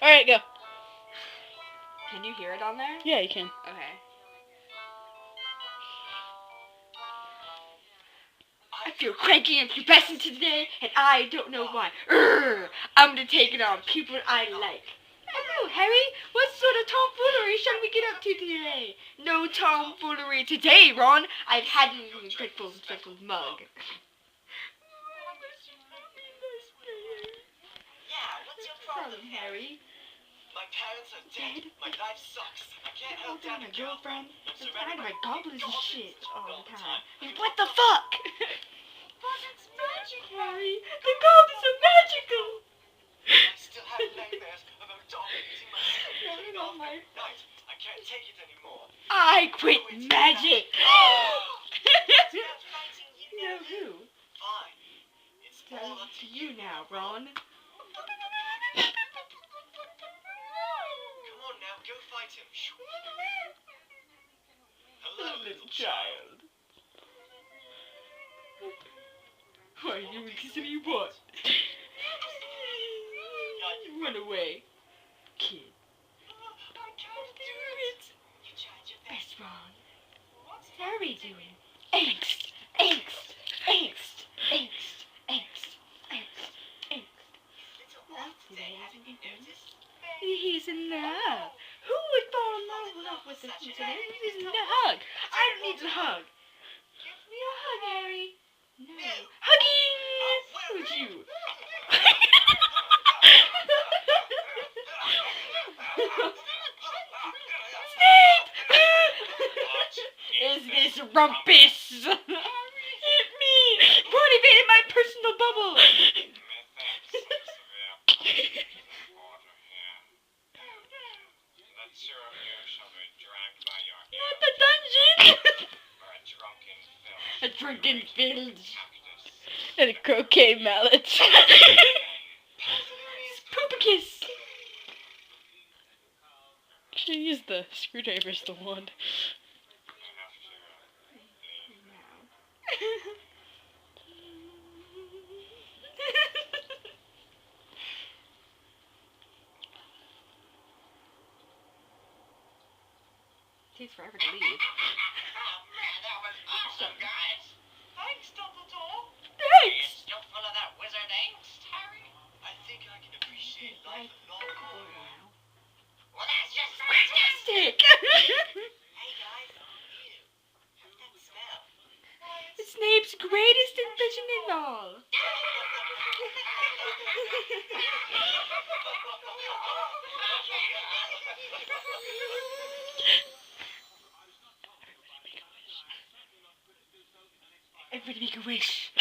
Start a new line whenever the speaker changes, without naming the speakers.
Alright, go.
Can you hear it on there?
Yeah, you can.
Okay. I feel cranky and pubescent today, and I don't know why. I'm gonna take it on people I like. Hello, Harry. What sort of tomfoolery shall we get up to today? No tomfoolery today, Ron. I've had it in a dreadful mug.
Yeah, what's your
Problem, Harry?
My parents are dead. My life sucks. I can't hold down a
girlfriend.
I'm
And
surrounded
my
by
goblins and
goblins
shit all the time.
And
What the fuck? But it's magic, Harry. The goblins are magical.
I still have nightmares about dominating my skin off at night. I can't take it anymore.
I quit magic.
It's about fighting you
You know
now.
who?
Fine. It's all up
To you now, Ron.
Come on now, go fight him. Hello, little child.
Why, you consider you what? Run away, kid.
I can't do it. You tried your
Best Ron.
What's
Harry doing? Angst, angst, angst, angst, angst, angst, angst.
little off today, haven't you noticed?
He's in love. Who would fall in love with him today? He needs a hug. I need a hug.
Give me
A hug, Harry. No. Hugging with you. Snape! Is this rumpus? Hit me! What invaded my personal bubble? Not the dungeon! A drunken village.
And a croquet mallet.
Spoopicus!
Should use the screwdriver as the wand.
Takes forever to leave.
Man, that was awesome, guys. Thanks, Dumbledore.
Thanks!
Still full of that wizard angst, Harry? I think I can appreciate life a lot more now. Well, that's just fantastic! Hey, guys, you. What's that smell?
Snape's greatest invention of all. Everybody make a wish.